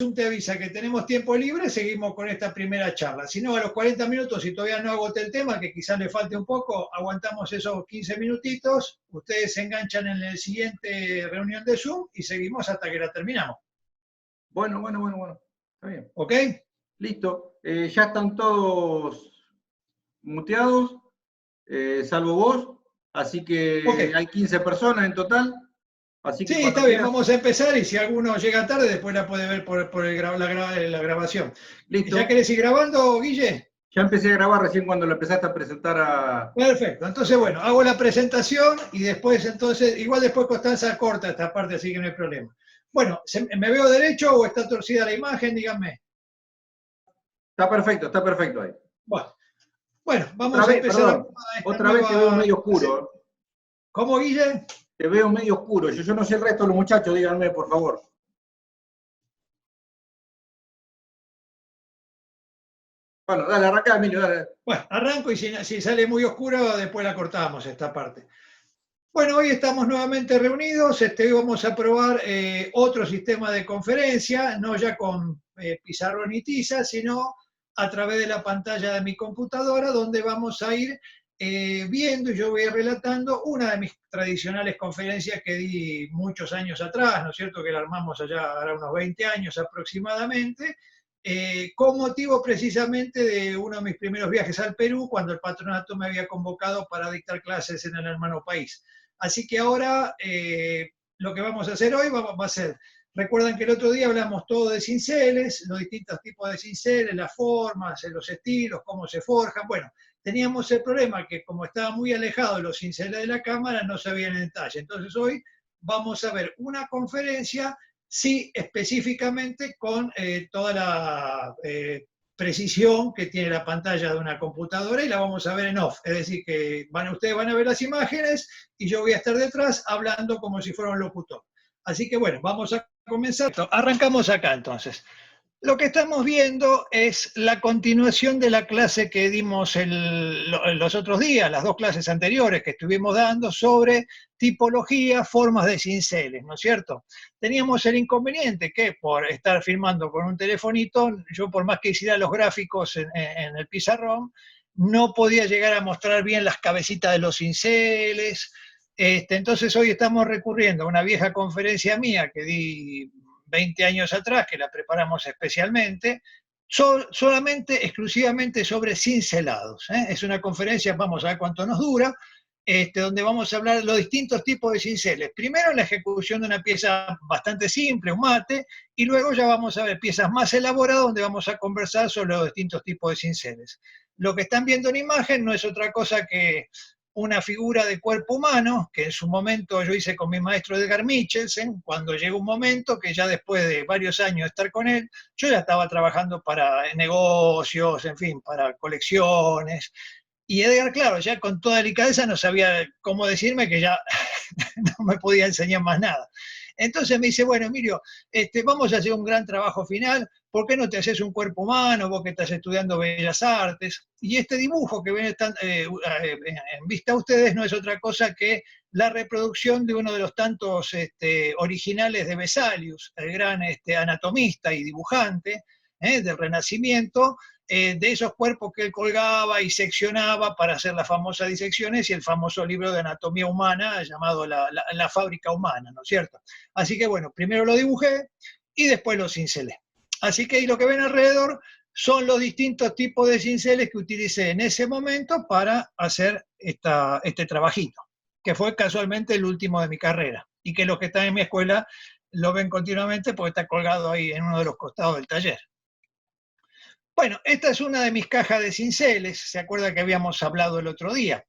Zoom te avisa que tenemos tiempo libre, seguimos con esta primera charla. Si no, a los 40 minutos, si todavía no agoté el tema, que quizás le falte un poco, aguantamos esos 15 minutitos, ustedes se enganchan en la siguiente reunión de Zoom y seguimos hasta que la terminamos. Bueno. Está bien. ¿Ok? Listo. Ya están todos muteados, salvo vos. Así que Okay. hay 15 personas en total. Así que sí, está bien, vamos a empezar y si alguno llega tarde, después la puede ver por la grabación. Listo. ¿Ya querés ir grabando, Guille? Ya empecé a grabar recién cuando lo empezaste a presentar a... Perfecto, entonces bueno, hago la presentación y después igual después Constanza corta esta parte, así que no hay problema. Bueno, ¿me veo derecho o está torcida la imagen? Díganme. Está perfecto ahí. Bueno, vamos a empezar. Otra vez te veo medio oscuro. ¿Cómo, Guille? Te veo medio oscuro. Yo no sé el resto de los muchachos, díganme, por favor. Bueno, dale, arranca, Emilio, dale. Bueno, arranco y si sale muy oscuro, después la cortamos esta parte. Bueno, hoy estamos nuevamente reunidos. Hoy vamos a probar otro sistema de conferencia, no ya con pizarrón y tiza, sino a través de la pantalla de mi computadora, donde vamos a ir viendo y yo voy a ir relatando una de mis tradicionales conferencias que di muchos años atrás, ¿no es cierto? Que la armamos allá ahora unos 20 años aproximadamente, con motivo precisamente de uno de mis primeros viajes al Perú, cuando el patronato me había convocado para dictar clases en el hermano país. Así que ahora lo que vamos a hacer hoy va a ser, recuerdan que el otro día hablamos todo de cinceles, los distintos tipos de cinceles, las formas, los estilos, cómo se forjan. Bueno, teníamos el problema que como estaba muy alejado de los cinceles de la cámara, no se veían en detalle. Entonces hoy vamos a ver una conferencia, sí, específicamente con toda la precisión que tiene la pantalla de una computadora y la vamos a ver en off. Es decir, que ustedes van a ver las imágenes y yo voy a estar detrás hablando como si fuera un locutor. Así que bueno, vamos a comenzar. Arrancamos acá entonces. Lo que estamos viendo es la continuación de la clase que dimos los otros días, las dos clases anteriores que estuvimos dando sobre tipología, formas de cinceles, ¿no es cierto? Teníamos el inconveniente que por estar filmando con un telefonito, yo por más que hiciera los gráficos en el pizarrón, no podía llegar a mostrar bien las cabecitas de los cinceles. Entonces hoy estamos recurriendo a una vieja conferencia mía que di 20 años atrás, que la preparamos especialmente, solamente, exclusivamente sobre cincelados. Es una conferencia, vamos a ver cuánto nos dura, donde vamos a hablar de los distintos tipos de cinceles. Primero la ejecución de una pieza bastante simple, un mate, y luego ya vamos a ver piezas más elaboradas donde vamos a conversar sobre los distintos tipos de cinceles. Lo que están viendo en imagen no es otra cosa que una figura de cuerpo humano, que en su momento yo hice con mi maestro Edgar Michelsen, cuando llegó un momento que ya después de varios años de estar con él, yo ya estaba trabajando para negocios, en fin, para colecciones, y Edgar, claro, ya con toda delicadeza no sabía cómo decirme que ya no me podía enseñar más nada. Entonces me dice, bueno, Emilio, vamos a hacer un gran trabajo final, ¿por qué no te haces un cuerpo humano, vos que estás estudiando Bellas Artes? Y este dibujo que ven en vista a ustedes no es otra cosa que la reproducción de uno de los tantos originales de Vesalius, el gran anatomista y dibujante del Renacimiento, de esos cuerpos que él colgaba y seccionaba para hacer las famosas disecciones y el famoso libro de anatomía humana llamado la fábrica humana, ¿no es cierto? Así que bueno, primero lo dibujé y después lo cincelé. Así que ahí lo que ven alrededor son los distintos tipos de cinceles que utilicé en ese momento para hacer este trabajito, que fue casualmente el último de mi carrera y que los que están en mi escuela lo ven continuamente porque está colgado ahí en uno de los costados del taller. Bueno, esta es una de mis cajas de cinceles, ¿se acuerda que habíamos hablado el otro día?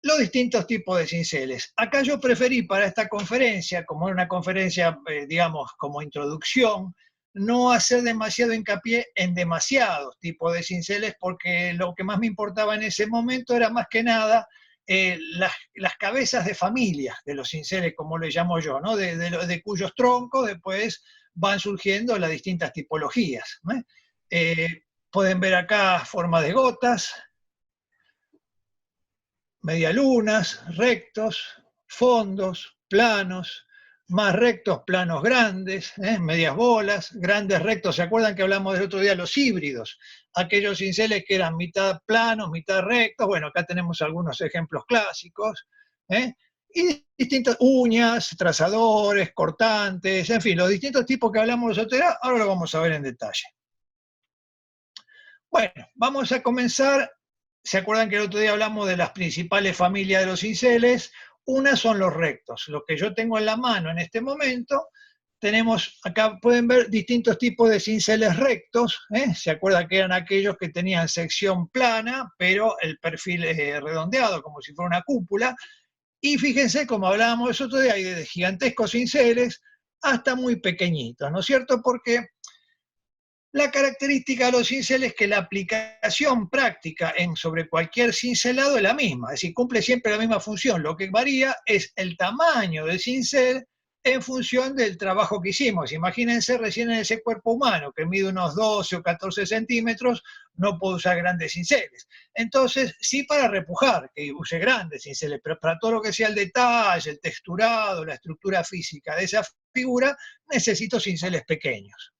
Los distintos tipos de cinceles. Acá yo preferí para esta conferencia, como era una conferencia, digamos, como introducción, no hacer demasiado hincapié en demasiados tipos de cinceles, porque lo que más me importaba en ese momento era más que nada las cabezas de familia de los cinceles, como le llamo yo, ¿no? de cuyos troncos después van surgiendo las distintas tipologías. Pueden ver acá forma de gotas, medialunas, rectos, fondos, planos, más rectos, planos grandes, medias bolas, grandes rectos. ¿Se acuerdan que hablamos del otro día de los híbridos? Aquellos cinceles que eran mitad planos, mitad rectos. Bueno, acá tenemos algunos ejemplos clásicos. Y distintas uñas, trazadores, cortantes, en fin, los distintos tipos que hablamos los otros días, ahora lo vamos a ver en detalle. Bueno, vamos a comenzar. ¿Se acuerdan que el otro día hablamos de las principales familias de los cinceles? Una son los rectos, lo que yo tengo en la mano en este momento. Tenemos, acá pueden ver distintos tipos de cinceles rectos. ¿Se acuerdan que eran aquellos que tenían sección plana, pero el perfil redondeado, como si fuera una cúpula? Y fíjense, como hablábamos eso otro día, hay de gigantescos cinceles hasta muy pequeñitos, ¿no es cierto? Porque la característica de los cinceles es que la aplicación práctica sobre cualquier cincelado es la misma, es decir, cumple siempre la misma función. Lo que varía es el tamaño del cincel en función del trabajo que hicimos. Imagínense recién en ese cuerpo humano que mide unos 12 o 14 centímetros, no puedo usar grandes cinceles. Entonces, sí para repujar, que use grandes cinceles, pero para todo lo que sea el detalle, el texturado, la estructura física de esa figura, necesito cinceles pequeños.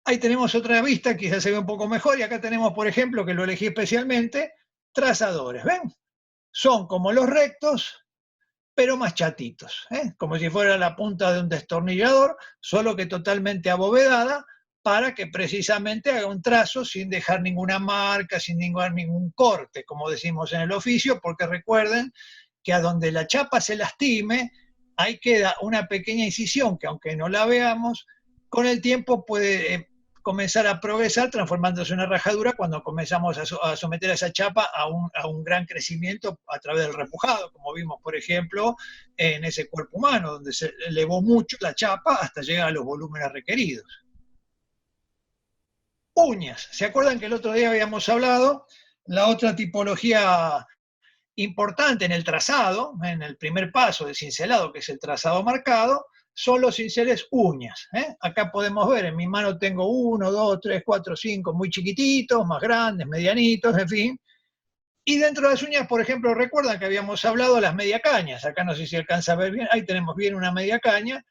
Ahí tenemos otra vista, quizás se ve un poco mejor, y acá tenemos, por ejemplo, que lo elegí especialmente, trazadores, ¿ven? Son como los rectos, pero más chatitos, como si fuera la punta de un destornillador, solo que totalmente abovedada, para que precisamente haga un trazo sin dejar ninguna marca, sin ningún corte, como decimos en el oficio, porque recuerden que a donde la chapa se lastime, ahí queda una pequeña incisión que aunque no la veamos, con el tiempo puede comenzar a progresar transformándose en una rajadura cuando comenzamos a someter a esa chapa a un gran crecimiento a través del repujado, como vimos, por ejemplo, en ese cuerpo humano, donde se elevó mucho la chapa hasta llegar a los volúmenes requeridos. Uñas. ¿Se acuerdan que el otro día habíamos hablado? La otra tipología importante en el trazado, en el primer paso del cincelado, que es el trazado marcado, son los cinceles uñas. Acá podemos ver, en mi mano tengo 1, 2, 3, 4, 5, muy chiquititos, más grandes, medianitos, en fin. Y dentro de las uñas, por ejemplo, recuerdan que habíamos hablado de las media cañas. Acá no sé si alcanza a ver bien, ahí tenemos bien una media caña,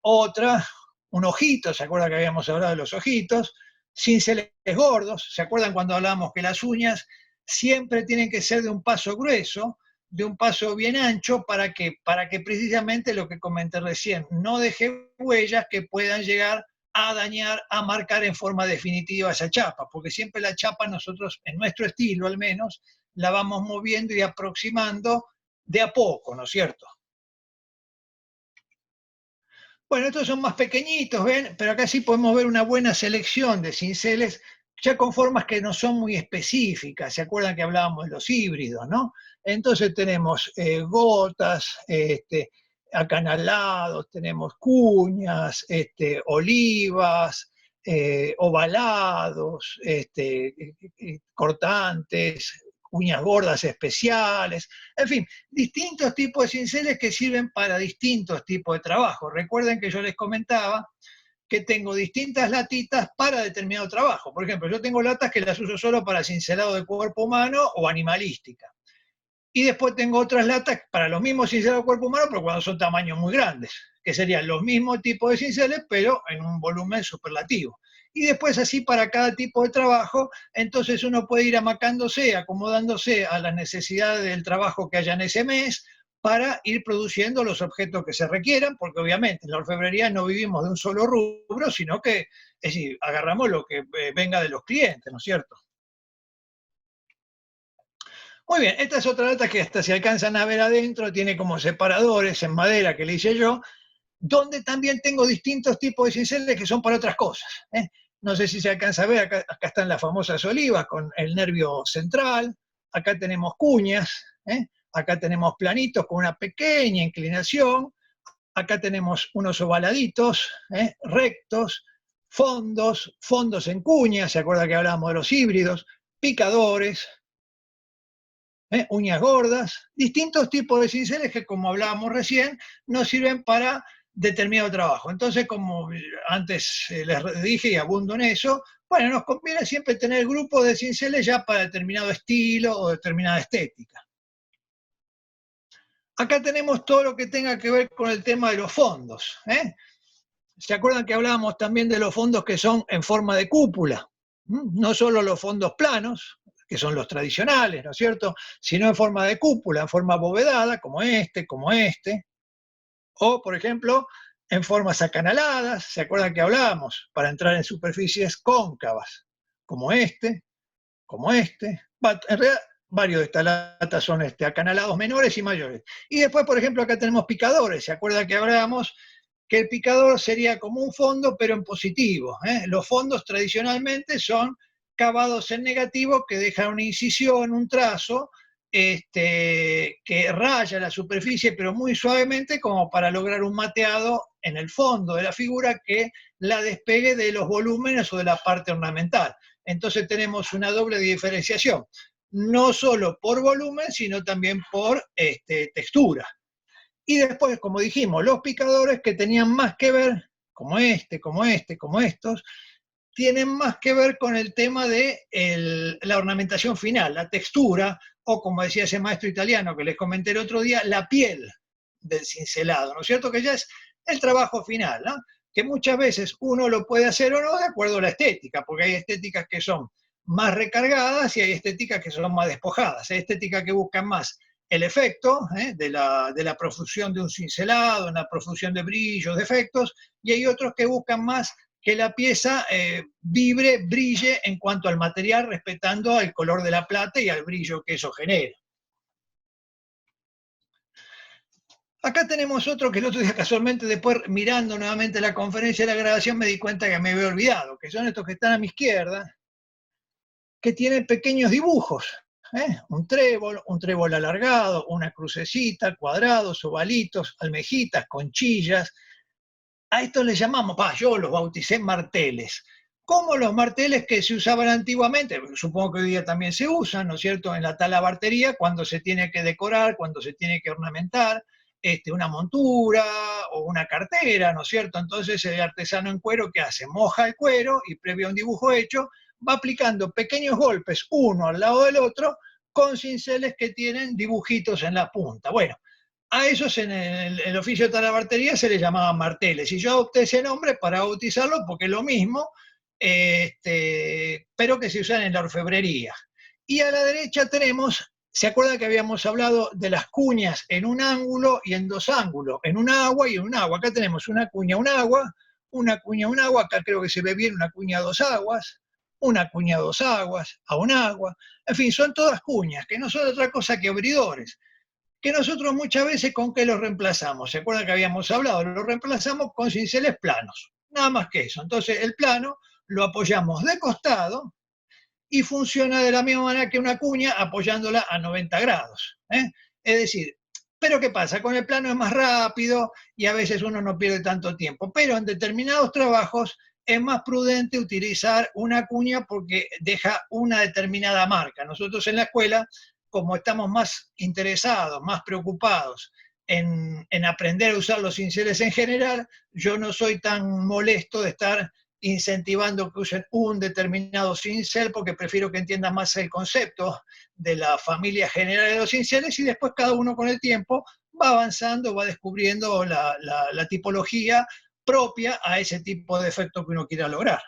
otra, un ojito, ¿se acuerdan que habíamos hablado de los ojitos? Cinceles gordos, ¿se acuerdan cuando hablábamos que las uñas siempre tienen que ser de un paso grueso, de un paso bien ancho, para que precisamente lo que comenté recién, no deje huellas que puedan llegar a dañar, a marcar en forma definitiva esa chapa, porque siempre la chapa nosotros, en nuestro estilo al menos, la vamos moviendo y aproximando de a poco, ¿no es cierto? Bueno, estos son más pequeñitos, ¿ven? Pero acá sí podemos ver una buena selección de cinceles, ya con formas que no son muy específicas. ¿Se acuerdan que hablábamos de los híbridos, no? Entonces tenemos gotas, acanalados, tenemos cuñas, olivas, ovalados, cortantes, uñas gordas especiales, en fin, distintos tipos de cinceles que sirven para distintos tipos de trabajo. Recuerden que yo les comentaba que tengo distintas latitas para determinado trabajo. Por ejemplo, yo tengo latas que las uso solo para cincelado de cuerpo humano o animalística. Y después tengo otras latas para los mismos cincelados de cuerpo humano, pero cuando son tamaños muy grandes, que serían los mismos tipos de cinceles, pero en un volumen superlativo. Y después así para cada tipo de trabajo, entonces uno puede ir amacándose, acomodándose a las necesidades del trabajo que haya en ese mes, para ir produciendo los objetos que se requieran, porque obviamente en la orfebrería no vivimos de un solo rubro, sino que, es decir, agarramos lo que venga de los clientes, ¿no es cierto? Muy bien, esta es otra lata que hasta se alcanzan a ver adentro, tiene como separadores en madera que le hice yo, donde también tengo distintos tipos de cinceles que son para otras cosas. No sé si se alcanza a ver, acá están las famosas olivas con el nervio central, acá tenemos cuñas, acá tenemos planitos con una pequeña inclinación, acá tenemos unos ovaladitos, rectos, fondos en cuñas, ¿se acuerda que hablábamos de los híbridos? Picadores, uñas gordas, distintos tipos de cinceles que, como hablábamos recién, nos sirven para determinado trabajo. Entonces, como antes les dije y abundo en eso, bueno, nos conviene siempre tener grupos de cinceles ya para determinado estilo o determinada estética. Acá tenemos todo lo que tenga que ver con el tema de los fondos. ¿Se acuerdan que hablábamos también de los fondos que son en forma de cúpula? No solo los fondos planos, que son los tradicionales, ¿no es cierto?, sino en forma de cúpula, en forma abovedada, como este, o, por ejemplo, en formas acanaladas. ¿Se acuerdan que hablábamos? Para entrar en superficies cóncavas, como este. En realidad, varios de estas latas son acanalados menores y mayores. Y después, por ejemplo, acá tenemos picadores. ¿Se acuerdan que hablábamos que el picador sería como un fondo, pero en positivo? Los fondos tradicionalmente son cavados en negativo que dejan una incisión, un trazo, que raya la superficie, pero muy suavemente, como para lograr un mateado en el fondo de la figura que la despegue de los volúmenes o de la parte ornamental. Entonces tenemos una doble diferenciación, no solo por volumen, sino también por textura. Y después, como dijimos, los picadores que tenían más que ver, como estos, tienen más que ver con el tema de la ornamentación final, la textura, o como decía ese maestro italiano que les comenté el otro día, la piel del cincelado, ¿no es cierto? Que ya es el trabajo final, ¿no? Que muchas veces uno lo puede hacer o no de acuerdo a la estética, porque hay estéticas que son más recargadas y hay estéticas que son más despojadas. Hay estéticas que buscan más el efecto de la profusión de un cincelado, una profusión de brillos, de efectos, y hay otros que buscan más que la pieza vibre, brille en cuanto al material, respetando el color de la plata y al brillo que eso genera. Acá tenemos otro que el otro día casualmente, después mirando nuevamente la conferencia de la grabación, me di cuenta que me había olvidado, que son estos que están a mi izquierda, que tienen pequeños dibujos. Un trébol alargado, una crucecita, cuadrados, ovalitos, almejitas, conchillas. A estos les llamamos, yo los bauticé marteles, como los marteles que se usaban antiguamente, supongo que hoy día también se usan, ¿no es cierto?, en la talabartería, cuando se tiene que decorar, cuando se tiene que ornamentar una montura o una cartera, ¿no es cierto? Entonces el artesano en cuero, ¿qué hace? Moja el cuero y previo a un dibujo hecho, va aplicando pequeños golpes uno al lado del otro con cinceles que tienen dibujitos en la punta. Bueno, a esos en el oficio de talabartería se les llamaban marteles, y yo adopté ese nombre para bautizarlo porque es lo mismo, pero que se usan en la orfebrería. Y a la derecha tenemos, ¿se acuerdan que habíamos hablado de las cuñas en un ángulo y en dos ángulos? En un agua y en un agua. Acá tenemos una cuña, un agua, una cuña, un agua. Acá creo que se ve bien una cuña a dos aguas, una cuña a dos aguas, a un agua. En fin, son todas cuñas, que no son otra cosa que abridores, que nosotros muchas veces ¿con qué los reemplazamos? ¿Se acuerdan que habíamos hablado? Los reemplazamos con cinceles planos, nada más que eso. Entonces el plano lo apoyamos de costado y funciona de la misma manera que una cuña apoyándola a 90 grados. Es decir, pero ¿qué pasa? Con el plano es más rápido y a veces uno no pierde tanto tiempo, pero en determinados trabajos es más prudente utilizar una cuña porque deja una determinada marca. Nosotros en la escuela, como estamos más interesados, más preocupados en aprender a usar los cinceles en general, yo no soy tan molesto de estar incentivando que usen un determinado cincel, porque prefiero que entiendan más el concepto de la familia general de los cinceles, y después cada uno con el tiempo va avanzando, va descubriendo la tipología propia a ese tipo de efecto que uno quiera lograr.